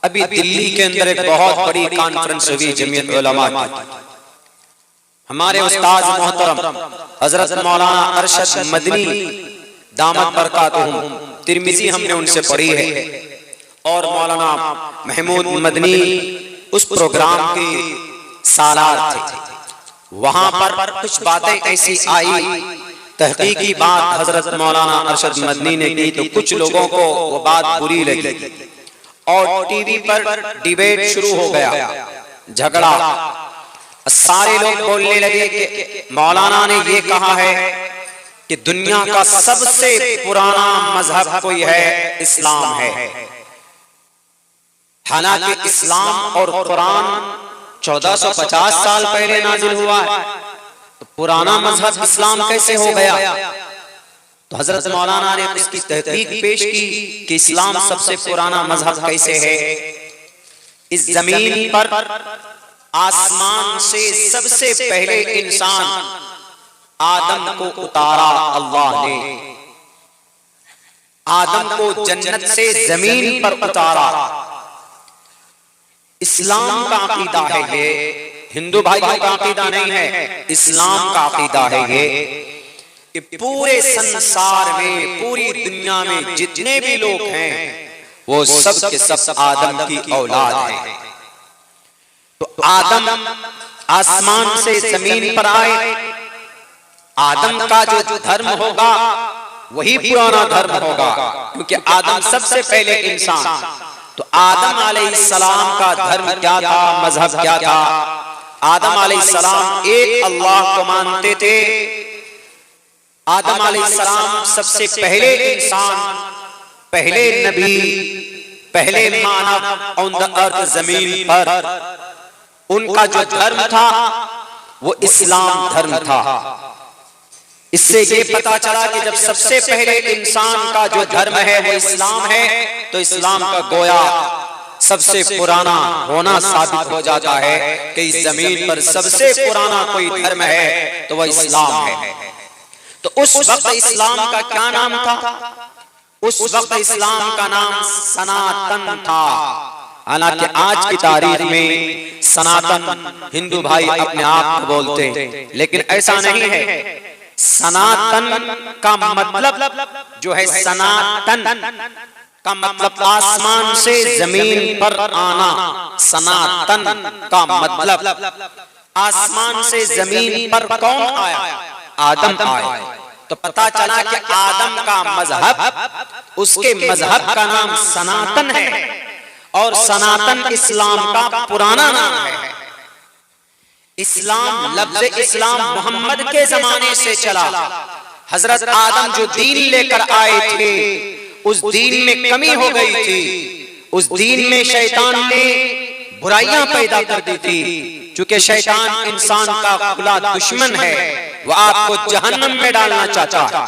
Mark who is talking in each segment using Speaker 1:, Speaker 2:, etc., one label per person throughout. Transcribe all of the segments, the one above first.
Speaker 1: अभी दिल्ली के अंदर एक बहुत बड़ी कॉन्फ्रेंस हुई जमीयत उलमा की। हमारे उस्ताद मोहतरम हजरत मौलाना अरशद मदनी दामत बरकातुहुम तिरमिजी हमने उनसे पढ़ी है, और मौलाना महमूद मदनी उस प्रोग्राम के सालार थे। वहां पर कुछ बातें ऐसी आई, तहकीकी बात हजरत मौलाना अरशद मदनी ने की तो कुछ लोगों को वो बात बुरी लगी और टीवी पर डिबेट शुरू हो गया, झगड़ा। सारे लोग बोलने लगे कि मौलाना ने ये कहा है कि दुनिया का सबसे पुराना मजहब कोई है, इस्लाम है। हालांकि इस्लाम और कुरान 1450 साल पहले नाजिल हुआ है, तो पुराना मजहब इस्लाम कैसे हो गया? तो हजरत मौलाना ने उसकी तहकीक पेश की कि इस्लाम सबसे पुराना मजहब कैसे है। इस जमीन पर आसमान से सबसे पहले इंसान आदम को उतारा अल्लाह ने। आदम को जन्नत से जमीन पर उतारा। इस्लाम का अकीदा है ये, हिंदू भाइयों का अकीदा नहीं है, इस्लाम का अकीदा है ये कि पूरे संसार में, पूरी दुनिया में जितने भी लोग हैं वो सब के सब आदम की औलाद हैं। तो आदम आसमान से जमीन पर आए, आदम का जो धर्म होगा वही पुराना धर्म होगा, क्योंकि आदम सबसे पहले इंसान। तो आदम अलैहिस्सलाम का धर्म क्या था, मजहब क्या था? आदम अलैहिस्सलाम एक अल्लाह को मानते थे। आदम अलैहिस्सलाम सबसे पहले इंसान, पहले नबी, पहले मानव ऑन द अर्थ, जमीन पर। उनका जो धर्म था वो इस्लाम धर्म था। इससे ये पता चला कि जब सबसे पहले इंसान का जो धर्म है वो इस्लाम है, तो इस्लाम का गोया सबसे पुराना होना साबित हो जाता है कि इस जमीन पर सबसे पुराना कोई धर्म है तो वह इस्लाम है। तो उस वक्त इस्लाम का क्या नाम था? उस वक्त इस्लाम का नाम सनातन था। हालांकि आज की तारीख में सनातन हिंदू भाई अपने आप को बोलते हैं, लेकिन ऐसा नहीं है। सनातन का मतलब जो है, सनातन का मतलब आसमान से जमीन पर आना। सनातन का मतलब आसमान से जमीन पर कौन आया? आदम आए। तो पता चला कि आदम का मजहब, उसके मजहब का नाम सनातन है, और सनातन इस्लाम का पुराना नाम है। इस्लाम, लफ्ज़ इस्लाम मोहम्मद के जमाने से चला। हजरत आदम जो दीन लेकर आए थे, उस दीन में कमी हो गई थी। उस दीन में शैतान ने बुराइयां पैदा कर दी थी। चूंकि शैतान इंसान का खुला दुश्मन है, वह आपको जहन्नम में डालना चाहता है,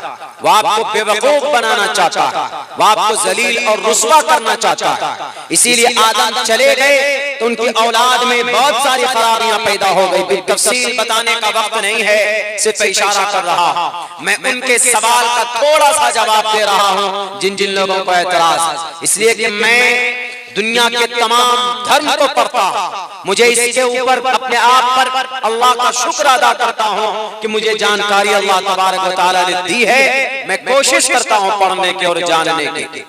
Speaker 1: वह आपको बेवकूफ बनाना चाहता है, वह आपको जलील और रुस्वा करना चाहता है। इसीलिए आदम चले गए तो उनकी औलाद में बहुत सारी खराबियां पैदा हो गई। तफसील बताने का वक्त नहीं है, सिर्फ इशारा कर रहा हूं। मैं उनके सवाल का थोड़ा सा जवाब दे रहा हूं जिन जिन लोगों को एतराज है। इसलिए कि मैं दुनिया के तमाम धर्म को पढ़ता, मुझे इसके ऊपर अपने आप पर अल्लाह का शुक्र अदा करता हूं कि मुझे जानकारी अल्लाह तबारक व तआला ने दी है। मैं कोशिश करता हूं पढ़ने की और जानने की।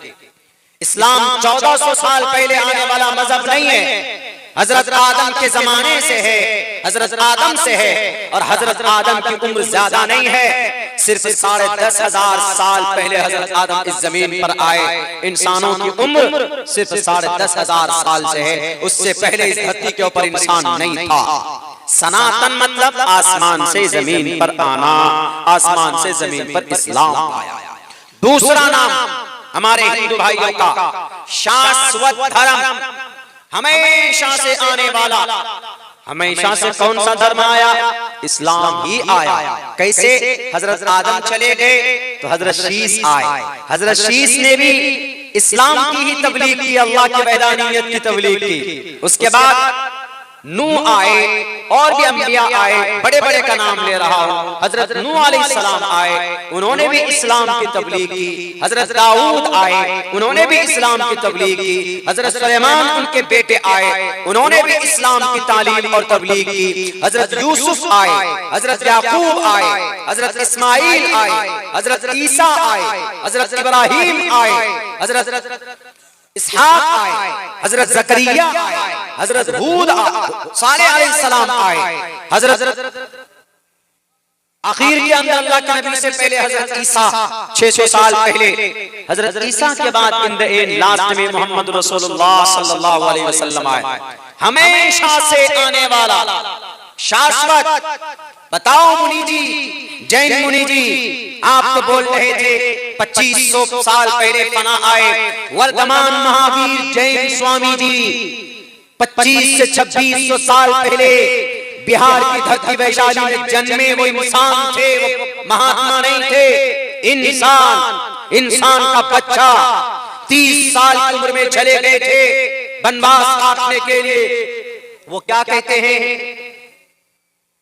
Speaker 1: इस्लाम 1400 साल पहले आने वाला मजहब नहीं है, हजरत आदम के जमाने से है, हजरत आदम से है। और हजरत आदम की उम्र ज्यादा नहीं है, सिर्फ 10,500 साल पहले हजरत आदम इस जमीन पर आए। इंसानों की उम्र सिर्फ 10,500 साल से है, उससे पहले इस धरती के ऊपर इंसान नहीं था। सनातन मतलब आसमान से जमीन पर आना, आसमान से जमीन पर इस्लाम आया। दूसरा नाम हमारे हिंदू भाइयों का शाश्वत धर्म, हमेशा से आने वाला। हमेशा से कौन सा धर्म आया? इस्लाम ही आया। कैसे? हजरत आदम चले गए तो हजरत शीस आए। हजरत शीस ने भी इस्लाम की ही तबलीग की, अल्लाह की वहदानियत की तबलीग की। उसके बाद नूह आए और भी अंबिया आए, बड़े बड़े का नाम ले रहा हूं। हजरत नूह अलैहिस्सलाम आए, उन्होंने भी इस्लाम की तबलीग की। हजरत दाऊद आए, उन्होंने भी इस्लाम की तबलीग की। हजरत सुलेमान उनके बेटे आए, उन्होंने भी इस्लाम की तालीम और तबलीग की। हजरत यूसुफ आए, हजरत याकूब आए, हजरत इस्माइल आए, हजरत ईसा आए, हजरत इब्राहिम आए, हजरत इसहाक आए, हजरत जकरिया आए, हजरत हूद सालेह अलैहिस्सलाम आए, हजरत आखिर के अंदर अल्लाह के नबी से पहले हजरत ईसा 600 साल पहले, हजरत ईसा के बाद इन द एंड लास्ट में मोहम्मद रसूलुल्लाह सल्लल्लाहु अलैहि वसल्लम आए, हमेशा से आने वाला शाश्वत। बताओ मुनि जी, जैन मुनि जी, आप तो बोल रहे थे 2500 साल पहले फना आए। वर्तमान महावीर जैन स्वामी जी 25 से 2600 साल पहले बिहार की धरती वैशाली में जन्मे। वो इंसान थे, वो महात्मा नहीं थे। इंसान का बच्चा 30 साल की उम्र में चले गए थे वनवास काटने के लिए। वो क्या कहते हैं,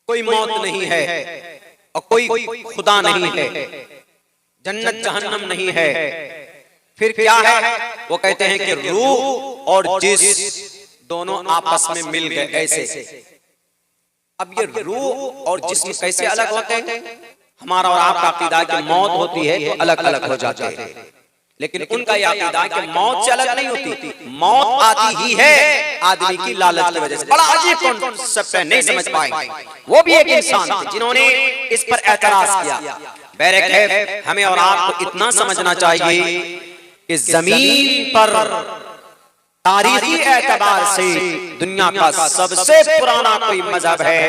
Speaker 1: कोई मौत नहीं है और कोई खुदा नहीं है, जन्नत जहन्नम नहीं है, फिर क्या है? वो कहते हैं कि रूह और जिस्म दोनों आपस में मिल गए ऐसे। अब ये रूह और जिस्म कैसे अलग होते हैं? हमारा और आपका अकीदा कि मौत होती है तो अलग अलग हो जाते हैं, लेकिन उनका यह अकीदा कि मौत से अलग नहीं होती, मौत आती ही है आदमी की लालच की वजह से। बड़ा अजीब कॉन्सेप्ट है, नहीं समझ पाए। वो भी एक इंसान थे जिन्होंने इस पर एतराज किया। बहरकैफ हमें और आपको इतना समझना चाहिए कि जमीन पर तारीखी एतबार से दुनिया का सबसे पुराना कोई मजहब है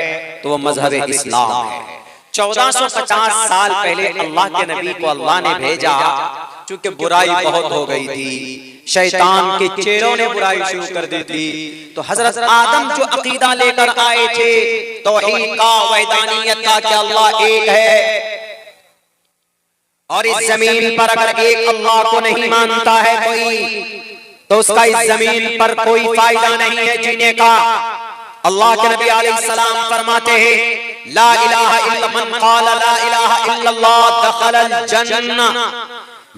Speaker 1: तो वो मजहब इस्लाम है। 1450 साल पहले अल्लाह के नबी को अल्लाह ने भेजा, क्योंकि बुराई बहुत हो गई थी, शैतान के चेलों ने बुराई शुरू कर दी थी। तो हजरत आदम जो अकीदा लेकर आए थे तौहीद का, वहदानियत का, कि अल्लाह एक है और इस जमीन पर अगर एक अल्लाह को नहीं मानता है कोई, तो उसका इस जमीन पर कोई फायदा नहीं है जीने का। अल्लाह के नबी अलैहिस्सलाम फरमाते हैं, ला इलाहा इल्ला मन क़ाला ला इलाहा इल्लल्लाह दखलल जन्नह।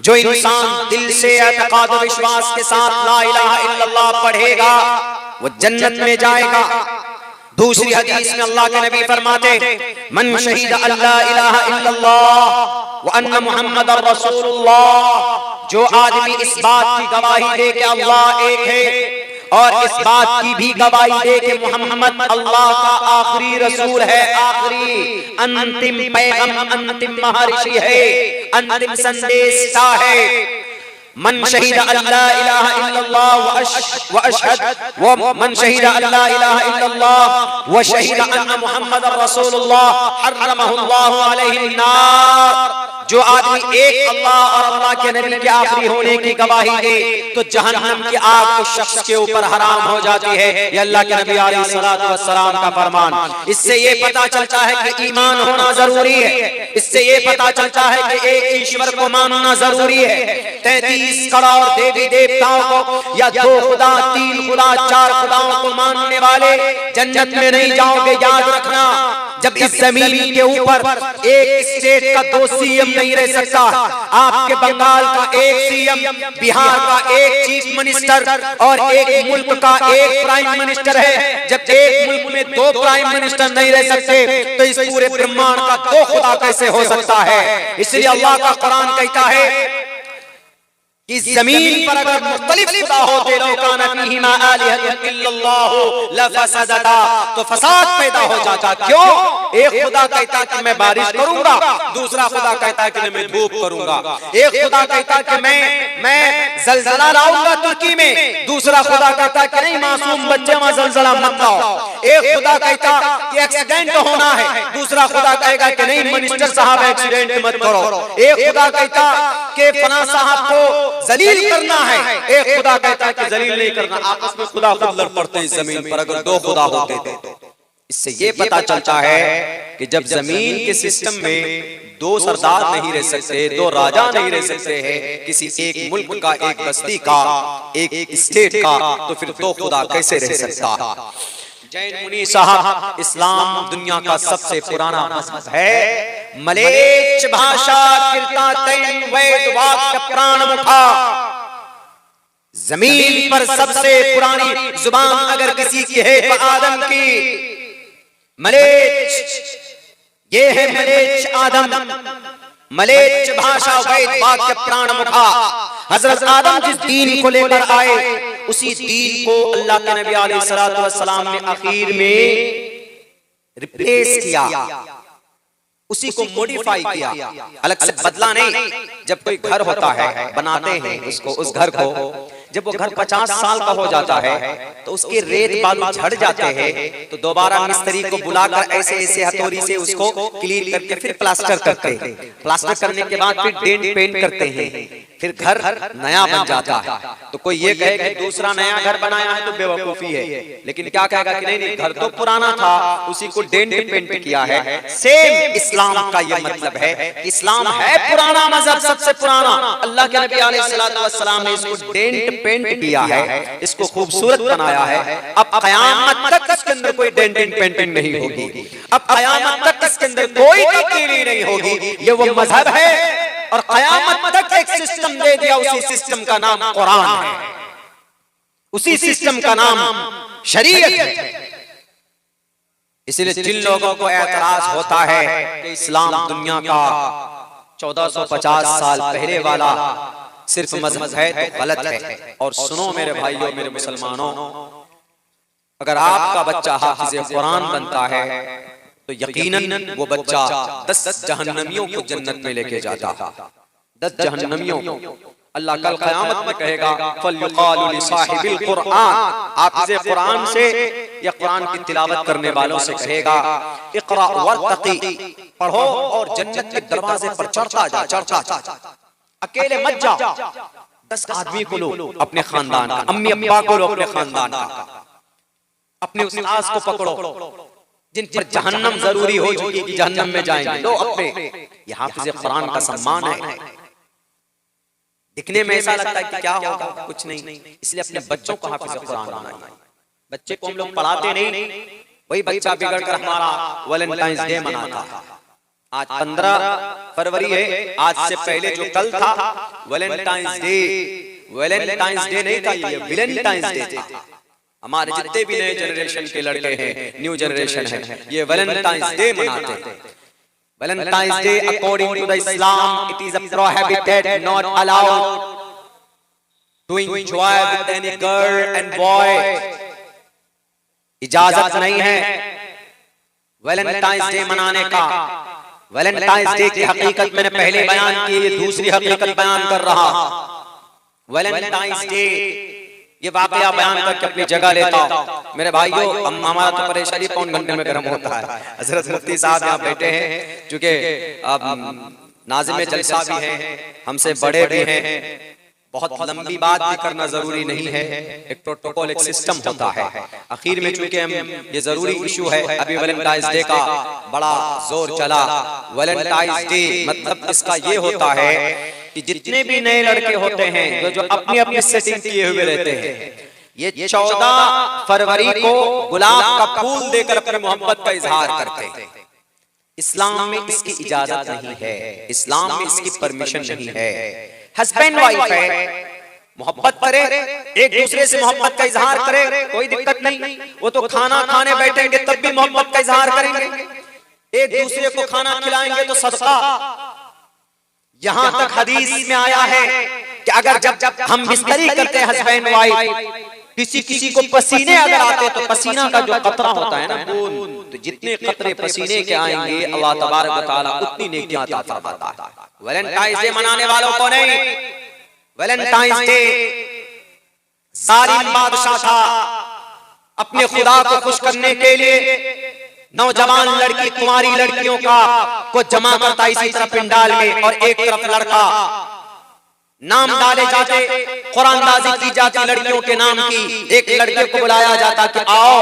Speaker 1: जो इंसान दिल से एतकाद और विश्वास के साथ ला इलाहा इल्लल्लाह पढ़ेगा वो जन्नत में जाएगा। दूसरी हदीस में अल्लाह के नबी फरमाते, मन शहीद अल्ला इलाहा इल्लल्लाह व अन्ना मुहम्मदर रसूलुल्लाह। जो आदमी इस बात की गवाही दे कि अल्लाह एक है और इस बात की भी गवाही दे कि मोहम्मद अल्लाह का आखिरी रसूल है, आखिरी अंतिम पैगंबर, अंतिम महर्षि है, अंतिम संदेशता है। मन शहीद अल्ला इलाहा इल्लल्लाह व अशहद व मन शहीद अल्ला इलाहा इल्लल्लाह व शहीद अन्ना मुहम्मदर रसूलुल्लाह हर्रमहुल्लाहु अलैहि नार। जो आदमी एक अल्लाह और अल्लाह के नबी के आखिरी होने की गवाही दे तो जहन्नम की आग उस शख्स के ऊपर हराम हो जाती है। ये अल्लाह के नबी अलैहिस्सलातु वस्सलाम का फरमान। इससे ये पता चलता है कि ईमान होना जरूरी है। इससे ये पता चलता है कि एक ईश्वर को मानना जरूरी है। 33 करोड़ देवी देवताओं को या 2 खुदा, 3 खुदा, 4 खुदाओं को मानने वाले जन्नत में नहीं जाओगे, याद रखना। जब इस जमीन के ऊपर एक स्टेट का 2 सीएम नहीं रह सकता, आपके बंगाल का एक सीएम, बिहार का एक चीफ मिनिस्टर और एक मुल्क का एक प्राइम मिनिस्टर है। जब एक मुल्क में 2 प्राइम मिनिस्टर नहीं रह सकते तो इस पूरे ब्रह्मांड का 2 खुदा कैसे हो सकता है? इसलिए अल्लाह का कुरान कहता है कि जमीन पर अगर मुख्तलिफ खुदा होते तो फसाद पैदा हो जाता। क्यों? एक खुदा कहता कि मैं बारिश करूंगा, दूसरा खुदा कहता कि मैं धूप करूंगा। एक खुदा कहता कि मैं जलजला लाऊंगा तुर्की में, दूसरा खुदा कहता कि नहीं मासूम बच्चे वहां जलजला मत लाओ। एक खुदा कहता कि एक्सीडेंट होना है, दूसरा खुदा कहेगा कि नहीं मिनिस्टर साहब एक्सीडेंट मत करो। एक खुदा कहता कि फलां साहब को जलील करना है, एक खुदा कहता है कि जलील नहीं करना। आपस में खुदा खुद लड़ पड़ते हैं जमीन पर अगर 2 खुदा होते थे। इससे ये पता चलता है कि जब जमीन के सिस्टम में 2 सरदार नहीं रह सकते, 2 राजा नहीं रह सकते हैं, किसी एक मुल्क का, एक बस्ती का, एक स्टेट का, तो फिर 2 खुदा कैसे रह सकता? जैन मुनि साहब, इस्लाम दुनिया का सबसे पुराना मजहब है। मलेच्छ भाषा कीर्ता तैन वैद वाक्य प्राण मुखा। जमीन पर सबसे पुरानी जुबान अगर किसी की है तो आदम की। मलेच्छ, ये है मलेच्छ आदम। मलेच्छ भाषा वैद वाक्य प्राण मुखा। हजरत आदम जिस दीन को लेकर आए, उसी दीन को अल्लाह के नबी अलैहिस्सलातु वस्सलाम ने आखिर में रिप्लेस किया, उसी को मॉडिफाई किया, अलग से बदला नहीं। जब कोई घर होता है, बनाते हैं उसको, उस घर को, जब वो घर 50 साल का हो जाता है तो उसके रेत बालू झड़ जाते हैं, तो दोबारा मिस्त्री को बुलाकर ऐसे ऐसे हथौड़ी से उसको क्लीन करके फिर प्लास्टर करते हैं। प्लास्टर करने के बाद फिर डेंट पेंट करते हैं, फिर घर नया बन जाता है। तो कोई ये कहे कि दूसरा नया घर बनाया है तो बेवकूफी है, लेकिन क्या कहेगा कि नहीं, घर तो पुराना था, उसी को डेंट पेंट किया है। सेम इस्लाम का ये मतलब है। इस्लाम है पुराना मजहब, सबसे पुराना। अल्लाह के नबी अलैहिस्सलातु वस्सलाम ने इसको डेंट पेंट किया है, इसको खूबसूरत बनाया है। अब क़यामत तक इसके अंदर कोई डेंटिंग पेंटिंग नहीं होगी, अब क़यामत तक इसके अंदर कोई तब्दीली नहीं होगी। ये वो मजहब है और क़यामत तक एक सिस्टम दे दिया, उसी सिस्टम का नाम कुरान है, उसी सिस्टम का नाम शरीयत है। इसलिए जिन लोगों को एतराज होता है कि इस्लाम दुनिया का 1450 साल पहले वाला सिर्फ मजहब है, तो गलत है। और सुनो मेरे भाइयों, मेरे मुसलमानों, अगर आपका बच्चा हाफिज़े कुरान बनता है तो यकीनन वो बच्चा 10 जहन्नमियों को जन्नत में लेके जाता। 10 जहन्नमियों अल्लाह कल क़यामत में कहेगा, फल्युक़ालु लिसाहिबिल कुरान, हाफिज़े कुरान से या कुरान की तिलावत करने वालों से कहेगा, इक़रा वर्तक़ी, पढ़ो और जन्नत के दरवाजे पर चढ़ता जा, चढ़ता जा। अकेले मत जाओ, 10 आदमी को लो अपने खानदान का, अम्मी अब्बा को लो अपने खानदान का, अपने उस्ताद को पकड़ो जिन पर जहन्नम जरूरी हो चुकी कि जहन्नम में जाएंगे, लो अपने। ये हाफिज़े कुरान का सम्मान है। दिखने में ऐसा लगता है कि क्या होगा, कुछ नहीं, इसलिए अपने बच्चों को हाफिज़े कुरान बनाइए। बच्चे को हम लोग पढ़ाते नहीं, वही बच्चा बिगड़ कर हमारा वैलेंटाइंस डे मनाता। आज 15 फरवरी है, आज से पहले जो कल था वैलेंटाइंस डे, वैलेंटाइंस डे नहीं था, ये वैलेंटाइंस डे था। हमारे जितने भी नए जनरेशन के लड़के हैं, न्यू जनरेशन है, ये वैलेंटाइंस डे मनाते हैं। Valentine's Day according to the Islam it is prohibited, not allowed to enjoy with any girl and boy. इजाजत नहीं है वैलेंटाइंस डे मनाने का। वैलेंटाइंस डे की हकीकत मैंने पहले बयान की, ये दूसरी हकीकत बयान कर रहा। वैलेंटाइंस डे ये वाकया बयान करके अपनी जगह लेता हूं। मेरे भाइयों, हमारा तो परेशानी पौन घंटे में गर्म होता है। हजरत मुफ्ती साहब यहाँ बैठे हैं, चूंकि नाज़िम जलसा भी हैं, हमसे बड़े भी हैं, बहुत लंबी बात भी करना जरूरी नहीं है, एक प्रोटोकॉल, एक सिस्टम होता है। आखिर में चूंकि हम ये जरूरी इशू है, अभी वैलेंटाइंस डे का बड़ा जोर चला। वैलेंटाइंस डे मतलब इसका ये होता है कि जितने भी नए लड़के होते हैं जो अपनी अपनी सेटिंग किए हुए रहते हैं, ये 14 फरवरी को गुलाब का फूल देकर अपनी मोहब्बत का इजहार करते हैं। इस्लाम में इसकी इजाजत नहीं है, इस्लाम में इसकी परमिशन नहीं है। हस्बैंड वाइफ है, मोहब्बत करे, एक दूसरे से मोहब्बत का इजहार करे, कोई दिक्कत नहीं। वो तो खाना खाने बैठेंगे तब भी मोहब्बत का इजहार करेंगे, एक दूसरे को खाना खिलाएंगे तो सदका। यहां तक हदीस में आया है कि अगर जब हम बिस्तरी करते हैं हस्बैंड वाइफ, किसी को पसीने अगर आते तो पसीना का जो कतरा होता है ना बूंद, तो जितने कतरे पसीने के आएंगे अल्लाह तबारक व तआला उतनी नेकियां अता फरमाता है। वैलेंटाइंस डे मनाने वालों को नहीं, वैलेंटाइंस डे जालिम बादशाह था, अपने खुदा को खुश करने के लिए नौजवान लड़की, कुंवारी लड़कियों को जमा करता इसी तरह पिंडाल में, और एक तरफ लड़का, नाम डाले जाते, कुरानदाजी की जाती लड़कियों के नाम की। एक लड़के को बुलाया जाता कि आओ,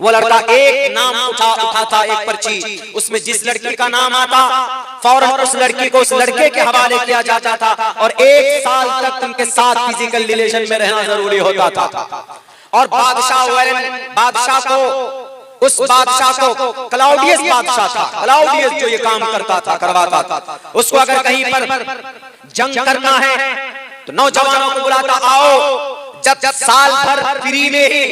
Speaker 1: वो लड़का एक नाम उठाता एक पर्ची, उसमें जिस लड़की का नाम आता फौरन उस लड़की को उस लड़के के हवाले किया जाता था, और 1 साल तक उनके साथ फिजिकल रिलेशन में रहना जरूरी होता था। और बादशाह को उस बादशाह को क्लाउडियस बादशाह था, क्लाउडियस जो ये काम करता था, करवाता था, उसको अगर कहीं पर जंग करना है तो नौजवानों को बुलाता, आओ। जब साल भर फ्री में ही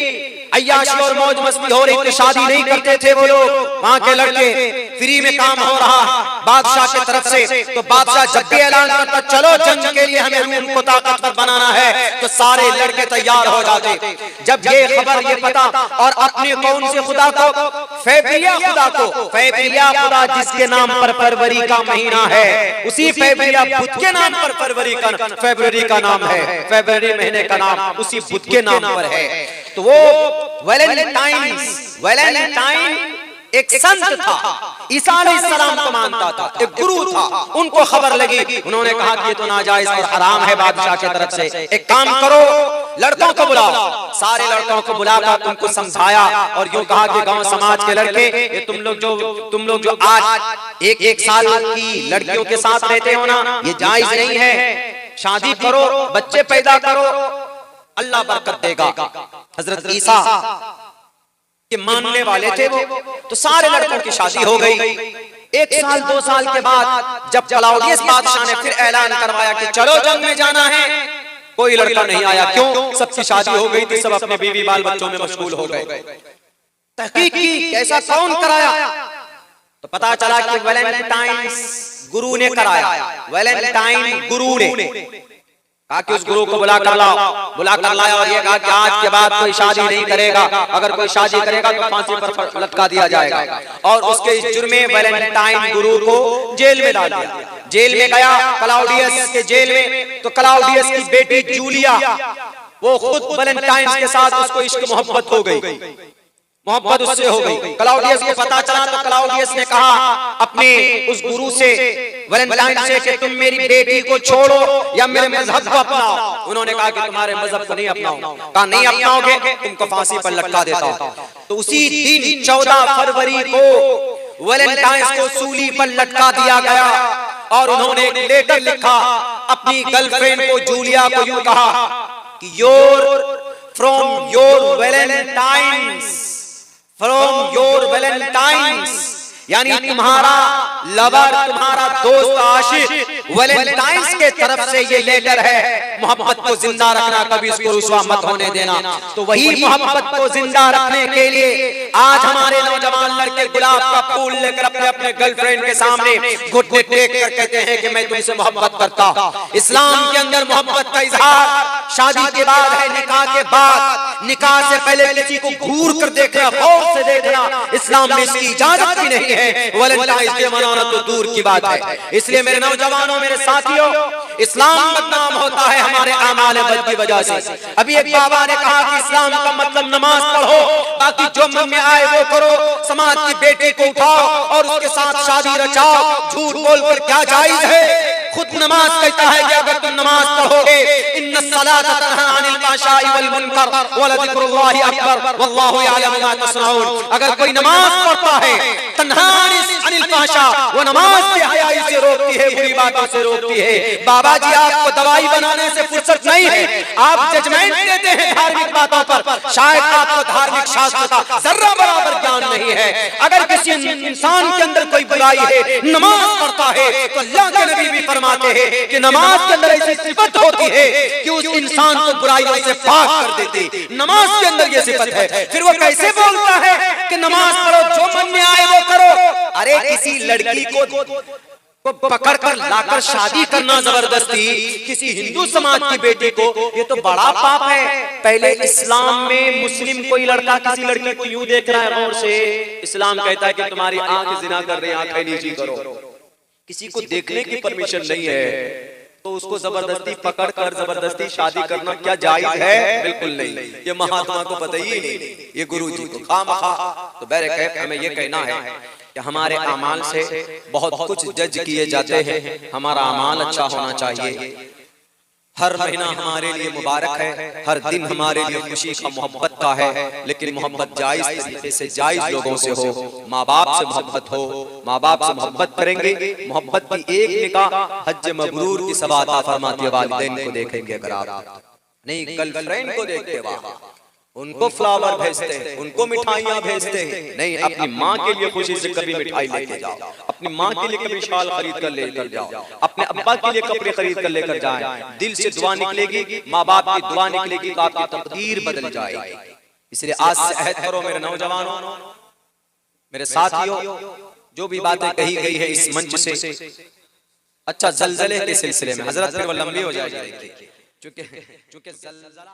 Speaker 1: अय्याशी और मौज मस्ती हो रही तो शादी नहीं करते थे वो लोग, वहां के लड़के, फ्री में काम हो रहा बादशाह की तरफ से, तो बादशाह जब भी ऐलान करता चलो जंग के लिए हमें रूम को ताकतवर बनाना है, तो सारे लड़के तैयार हो जाते। जब ये खबर, ये पता, और अपने कौन से खुदा को, फेब्रिया खुदा को, फेब्रिया खुदा जिसके नाम पर फरवरी का महीना है, उसी फेब्रिया बुध के नाम पर फरवरी का नाम है, फरवरी महीने का नाम उसी बुध के नाम पर है। तो वो वैलेंटाइन एक संत था, ईसा अलैहिस्सलाम को मानता था, एक गुरु था। उनको खबर लगी, उन्होंने कहा कि ये तो नाजायज और हराम है बादशाह की तरफ से, एक काम करो लड़कों को बुलाओ। सारे लड़कों को बुलाकर उनको समझाया और यूं कहा कि गांव समाज के लड़के, ये तुम लोग जो आज एक साल की लड़कियों के साथ रहते हो ना, ये जायज नहीं है, शादी करो, बच्चे पैदा करो, अल्लाह बरकत देगा। हजरत ईसा के मानने वाले थे वो, तो सारे लड़कों की शादी हो गई। एक साल 2 साल के बाद जब क्लाउडियस बादशाह ने फिर ऐलान करवाया कि चलो जंग में जाना है, कोई लड़का नहीं आया। क्यों? सबकी शादी हो गई थी, सब अपने बीवी बाल बच्चों में मशगूल हो गए। तहकीक की ऐसा कौन कराया, तो पता चला कि वैलेंटाइन गुरु ने कराया। वैलेंटाइन गुरु ने कहा कि उस गुरु को बुला कर लाया और ये कहा कि आज के बाद कोई शादी नहीं करेगा, अगर कोई शादी करेगा तो फांसी पर लटका दिया जाएगा। और उसके इस जुर्मे वैलेंटाइन गुरु को जेल में डाल दिया। जेल में गया क्लाउडियस के जेल में, तो क्लाउडियस की बेटी जूलिया, वो खुद वैलेंटाइन के साथ उसको इश्क मोहब्बत हो गई, मोहब्बत उससे हो गई। क्लाउडियस को पता चला तो क्लाउडियस ने कहा अपने उस गुरु से, वैलेंटाइन से, कि तुम मेरी बेटी को छोड़ो या मेरे मजहब को अपनाओ। उन्होंने कहा कि तुम्हारे मजहब को नहीं अपनाऊंगा। कहा नहीं अपनाओगे तुमको फांसी पर लटका देता हूं। तो उसी दिन 14 फरवरी को वैलेंटाइन को सूली पर लटका दिया गया और उन्होंने एक लेटर लिखा अपनी गर्लफ्रेंड को, जूलिया को, यूं कहा कि फ्रॉम योर वैलेंटाइन्स, यानी तुम्हारा लवर, तुम्हारा दोस्त आशिक वैलेंटाइन्स के तरफ से ये लेटर है। मोहब्बत को जिंदा रखना, कभी इसको रुसवा मत होने देना। तो वही मोहब्बत को जिंदा रखने के लिए आज हमारे नौजवान लड़के गुलाब का फूल लेकर अपने अपने गर्लफ्रेंड के सामने घुटने टेक कर कहते हैं कि मैं तुमसे मोहब्बत करता। इस्लाम के अंदर मोहब्बत का इजहार शादी के बाद है, निकाह के बाद। निकाह से पहले किसी को घूर कर देखना, गौर से देखना, इस्लाम में इसकी इजाजत भी नहीं है। वैलेंटाइन डे मनाना तो दूर की बात है। इसलिए मेरे नौजवानों, मेरे साथियों, इस्लाम बदनाम होता है हमारे आमाल बद की वजह से। अभी एक बाबा ने कहा कि इस्लाम का मतलब नमाज पढ़ो, बाकी जो मन में आए वो करो। समाज की बेटी को उठाओ और उसके साथ शादी रचाओ, झूठ बोलकर क्या जायज है? खुद नमाज कहता है कि अगर तुम नमाज पढ़ोगे, इन्नस्सलाता तन्हा अनिल फ़हशाई वल मुनकर वलज़िक्रुल्लाहि अकबर वल्लाहु यअलमु मा तस्नऊन। अगर कोई नमाज पढ़ता है, तन्हा अनिल फ़हशा, वो नमाज बेहयाई से रोकती है, बुरी बातों से रोकती है। बाबा जी, आपको दवाई बनाने से फुर्सत नहीं है, आप जजमेंट देते हैं धार्मिक बातों पर। शायद आपको धार्मिक शास्त्र का जर्रा बराबर ज्ञान नहीं है। अगर किसी इंसान के अंदर कोई बुराई है, नमाज पढ़ता है, तो अल्लाह के नबी भी फरमाते हैं कि नमाज के अंदर ऐसी सिफत होती है कि उस इंसान को बुराइयों से पाक कर देती। नमाज के अंदर ये सिफत है। फिर वो कैसे बोलता है कि नमाज पढ़ो, जो मन में आए वो करो? अरे किसी लड़की को पकड़कर लाकर शादी करना जबरदस्ती किसी हिंदू समाज की बेटी को, ये तो बड़ा पाप है। पहले इस्लाम में मुस्लिम कोई लड़का किसी लड़की को यूं देख रहा है गौर से, इस्लाम कहता है कि तुम्हारी आंख जिना कर रही, आंखें नीची करो। किसी को देखने की परमिशन नहीं है, तो उसको जबरदस्ती पकड़कर जबरदस्ती शादी करना क्या जायज है? बिल्कुल नहीं। ये महात्मा को पता ही नहीं, ये गुरु जी को खामखा। तो बहरकैफ हमें ये कहना है कि हमारे अमाल से बहुत कुछ जज किए जाते हैं। हमारा अमाल अच्छा होना चाहिए। हर महीना हमारे लिए मुबारक है, हर दिन हमारे लिए खुशी का, मोहब्बत का है, लेकिन मोहब्बत जायज तरीके से, जायज लोगों से हो। माँ बाप से मोहब्बत हो, माँ बाप से मोहब्बत करेंगे, मोहब्बत की एक निगाह हज मबरूर की सवात फरमाती है। वालिदैन को देखेंगे अगर आप नहीं, गर्लफ्रेंड को देखते, वाह उनको फ्लावर भेजते हैं, उनको मिठाइयां भेजते हैं। नहीं, अपनी माँ के लिए खुशी से कभी मिठाई लेके जाओ, अपनी माँ के लिए कभी शाल खरीद कर लेकर जाओ, अपने अब्बा के लिए कपड़े खरीद कर लेकर जाएं। दिल से दुआ निकलेगी, माँ बाप की दुआ निकलेगी तो आपकी तकदीर बदल जाएगी। इसलिए आज से अहद करो मेरे नौजवानों, मेरे साथियों, जो भी बातें कही गई है इस मंच से, अच्छा जलजले के सिलसिले में हजरत फिर वो लंबी हो जाएगी, चूंकि जलजला